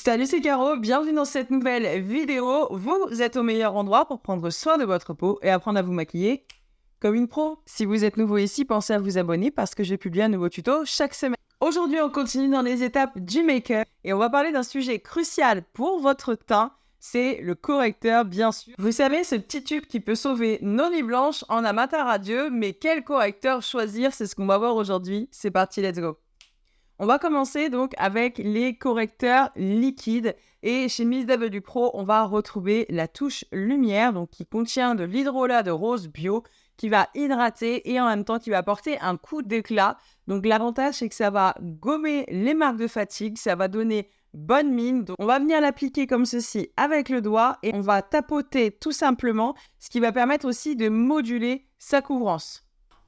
Salut, c'est Caro, bienvenue dans cette nouvelle vidéo. Vous êtes au meilleur endroit pour prendre soin de votre peau et apprendre à vous maquiller comme une pro. Si vous êtes nouveau ici, pensez à vous abonner parce que je publie un nouveau tuto chaque semaine. Aujourd'hui, on continue dans les étapes du make-up et on va parler d'un sujet crucial pour votre teint, c'est le correcteur, bien sûr. Vous savez, ce petit tube qui peut sauver nos nuits blanches en un matin radieux, mais quel correcteur choisir, c'est ce qu'on va voir aujourd'hui. C'est parti, let's go. On va commencer donc avec les correcteurs liquides et chez Miss W Pro, on va retrouver la touche lumière donc qui contient de l'hydrolat de rose bio qui va hydrater et en même temps qui va apporter un coup d'éclat. Donc l'avantage c'est que ça va gommer les marques de fatigue, ça va donner bonne mine. Donc on va venir l'appliquer comme ceci avec le doigt et on va tapoter tout simplement, ce qui va permettre aussi de moduler sa couvrance.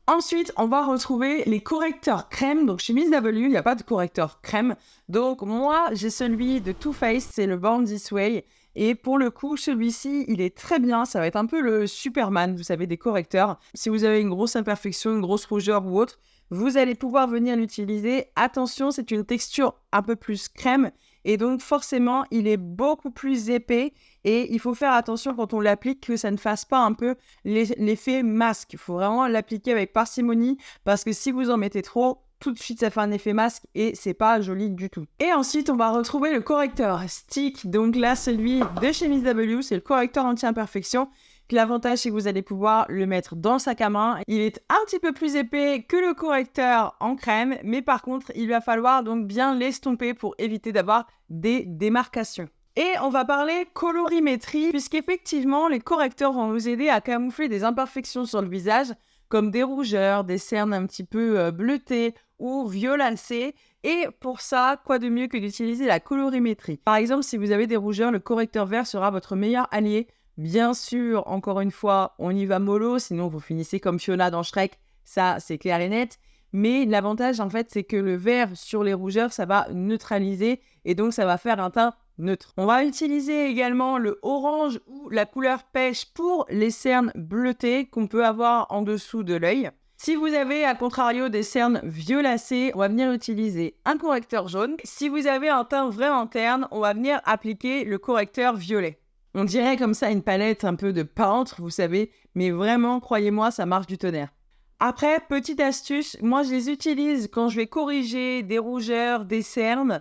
Ensuite, on va retrouver les correcteurs crème. Donc, chez Miss W, il n'y a pas de correcteur crème. Donc, moi, j'ai celui de Too Faced, c'est le Born This Way. Et pour le coup, celui-ci, il est très bien. Ça va être un peu le Superman, vous savez, des correcteurs. Si vous avez une grosse imperfection, une grosse rougeur ou autre, vous allez pouvoir venir l'utiliser. Attention, c'est une texture un peu plus crème. Et donc, forcément, il est beaucoup plus épais. Et il faut faire attention quand on l'applique que ça ne fasse pas un peu l'effet masque. Il faut vraiment l'appliquer avec parcimonie parce que si vous en mettez trop, tout de suite ça fait un effet masque et c'est pas joli du tout. Et ensuite, on va retrouver le correcteur stick. Donc là, celui de chez Miss W, c'est le correcteur anti-imperfection. L'avantage, c'est que vous allez pouvoir le mettre dans le sac à main. Il est un petit peu plus épais que le correcteur en crème, mais par contre, il va falloir donc bien l'estomper pour éviter d'avoir des démarcations. Et on va parler colorimétrie, puisqu'effectivement, les correcteurs vont nous aider à camoufler des imperfections sur le visage, comme des rougeurs, des cernes un petit peu bleutées ou violacées. Et pour ça, quoi de mieux que d'utiliser la colorimétrie. Par exemple, si vous avez des rougeurs, le correcteur vert sera votre meilleur allié. Bien sûr, encore une fois, on y va mollo, sinon vous finissez comme Fiona dans Shrek, ça c'est clair et net. Mais l'avantage en fait, c'est que le vert sur les rougeurs, ça va neutraliser et donc ça va faire un teint neutre. On va utiliser également le orange ou la couleur pêche pour les cernes bleutées qu'on peut avoir en dessous de l'œil. Si vous avez à contrario des cernes violacées, on va venir utiliser un correcteur jaune. Si vous avez un teint vraiment terne, on va venir appliquer le correcteur violet. On dirait comme ça une palette un peu de peintre, vous savez, mais vraiment, croyez-moi, ça marche du tonnerre. Après, petite astuce, moi je les utilise quand je vais corriger des rougeurs, des cernes,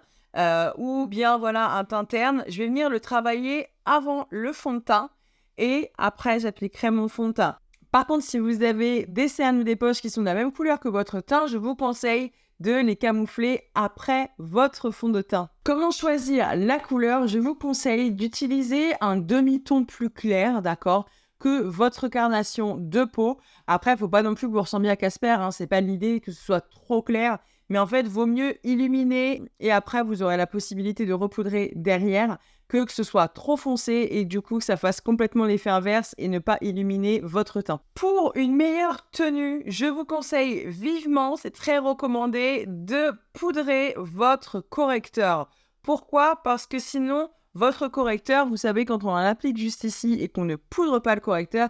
ou bien voilà un teint terne. Je vais venir le travailler avant le fond de teint et après j'appliquerai mon fond de teint. Par contre, si vous avez des cernes ou des poches qui sont de la même couleur que votre teint, je vous conseille de les camoufler après votre fond de teint. Comment choisir la couleur? Je vous conseille d'utiliser un demi-ton plus clair, d'accord, que votre carnation de peau. Après, il ne faut pas non plus que vous ressembliez à Casper, hein, c'est pas l'idée que ce soit trop clair, mais en fait, vaut mieux illuminer et après, vous aurez la possibilité de repoudrer derrière que ce soit trop foncé et du coup que ça fasse complètement l'effet inverse et ne pas illuminer votre teint. Pour une meilleure tenue, je vous conseille vivement, c'est très recommandé, de poudrer votre correcteur. Pourquoi? Parce que sinon, votre correcteur, vous savez, quand on l'applique juste ici et qu'on ne poudre pas le correcteur,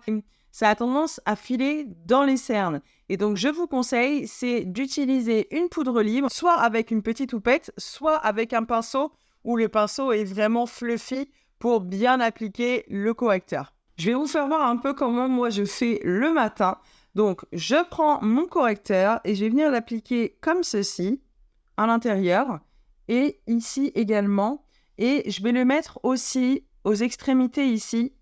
ça a tendance à filer dans les cernes. Et donc, je vous conseille, c'est d'utiliser une poudre libre, soit avec une petite houppette, soit avec un pinceau où le pinceau est vraiment fluffy pour bien appliquer le correcteur. Je vais vous faire voir un peu comment moi je fais le matin. Donc, je prends mon correcteur et je vais venir l'appliquer comme ceci, à l'intérieur, et ici également. Et je vais le mettre aussi aux extrémités ici,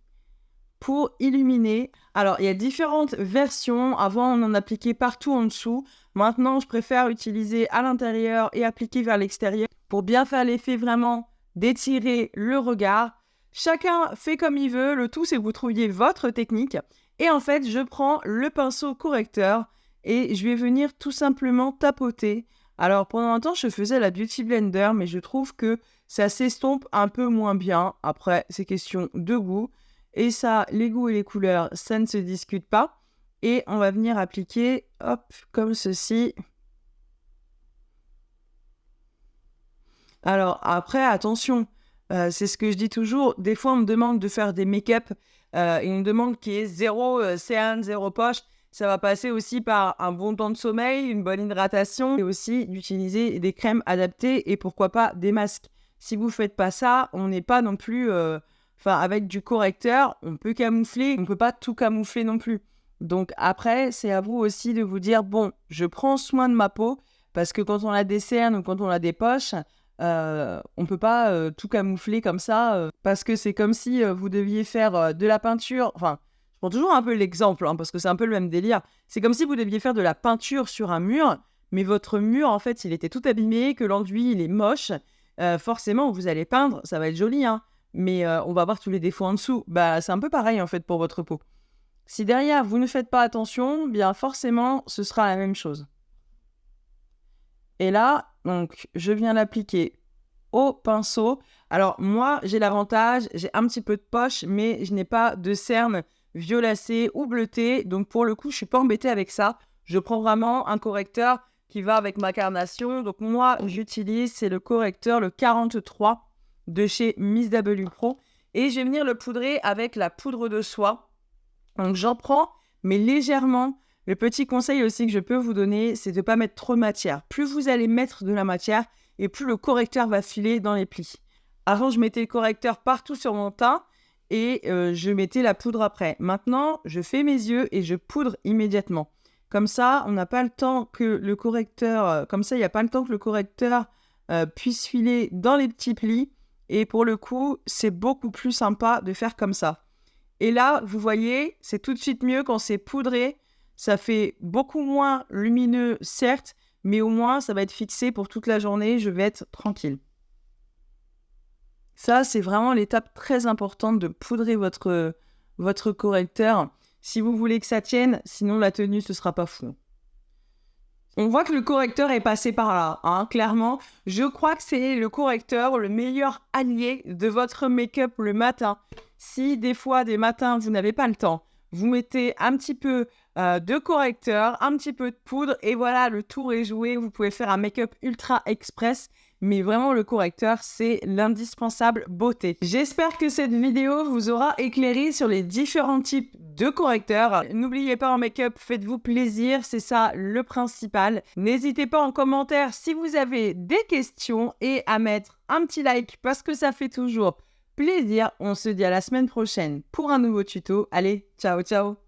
pour illuminer. Alors, il y a différentes versions. Avant, on en appliquait partout en dessous. Maintenant, je préfère utiliser à l'intérieur et appliquer vers l'extérieur pour bien faire l'effet vraiment d'étirer le regard. Chacun fait comme il veut. Le tout, c'est que vous trouviez votre technique. Et en fait, je prends le pinceau correcteur et je vais venir tout simplement tapoter. Alors, pendant un temps, je faisais la Beauty Blender, mais je trouve que ça s'estompe un peu moins bien. Après, c'est question de goût. Et ça, les goûts et les couleurs, ça ne se discute pas. Et on va venir appliquer, hop, comme ceci. Alors après, attention, c'est ce que je dis toujours. Des fois, on me demande de faire des make-up et on me demande qu'il y ait zéro cerne, zéro poche. Ça va passer aussi par un bon temps de sommeil, une bonne hydratation et aussi d'utiliser des crèmes adaptées et pourquoi pas des masques. Si vous faites pas ça, on n'est pas non plus... avec du correcteur, on peut camoufler, on peut pas tout camoufler non plus. Donc après, c'est à vous aussi de vous dire, bon, je prends soin de ma peau, parce que quand on a des cernes ou quand on a des poches, on peut pas tout camoufler comme ça, parce que c'est comme si vous deviez faire de la peinture. Enfin, je prends toujours un peu l'exemple, parce que c'est un peu le même délire. C'est comme si vous deviez faire de la peinture sur un mur, mais votre mur, en fait, il était tout abîmé, que l'enduit, il est moche. Forcément, vous allez peindre, ça va être joli, hein, mais on va voir tous les défauts en dessous. Bah, c'est un peu pareil, en fait, pour votre peau. Si derrière, vous ne faites pas attention, bien forcément, ce sera la même chose. Et là, donc, je viens l'appliquer au pinceau. Alors, moi, j'ai l'avantage, j'ai un petit peu de poche, mais je n'ai pas de cernes violacées ou bleutées. Donc, pour le coup, je ne suis pas embêtée avec ça. Je prends vraiment un correcteur qui va avec ma carnation. Donc, moi, j'utilise, c'est le correcteur, le 43 de chez Miss W Pro. Et je vais venir le poudrer avec la poudre de soie. Donc, j'en prends, mais légèrement. Le petit conseil aussi que je peux vous donner, c'est de ne pas mettre trop de matière. Plus vous allez mettre de la matière, et plus le correcteur va filer dans les plis. Avant, je mettais le correcteur partout sur mon teint et je mettais la poudre après. Maintenant, je fais mes yeux et je poudre immédiatement. Comme ça, on n'a pas le temps que le correcteur... comme ça, il n'y a pas le temps que le correcteur puisse filer dans les petits plis. Et pour le coup, c'est beaucoup plus sympa de faire comme ça. Et là, vous voyez, c'est tout de suite mieux quand c'est poudré. Ça fait beaucoup moins lumineux, certes, mais au moins, ça va être fixé pour toute la journée. Je vais être tranquille. Ça, c'est vraiment l'étape très importante de poudrer votre correcteur. Si vous voulez que ça tienne, sinon la tenue, ce sera pas fou. On voit que le correcteur est passé par là, hein, clairement. Je crois que c'est le correcteur, le meilleur allié de votre make-up le matin. Si des fois, des matins, vous n'avez pas le temps, vous mettez un petit peu de correcteur, un petit peu de poudre, et voilà, le tour est joué. Vous pouvez faire un make-up ultra express. Mais vraiment, le correcteur, c'est l'indispensable beauté. J'espère que cette vidéo vous aura éclairé sur les différents types de correcteurs. N'oubliez pas, en make-up, faites-vous plaisir, c'est ça le principal. N'hésitez pas en commentaire si vous avez des questions et à mettre un petit like parce que ça fait toujours plaisir. On se dit à la semaine prochaine pour un nouveau tuto. Allez, ciao, ciao!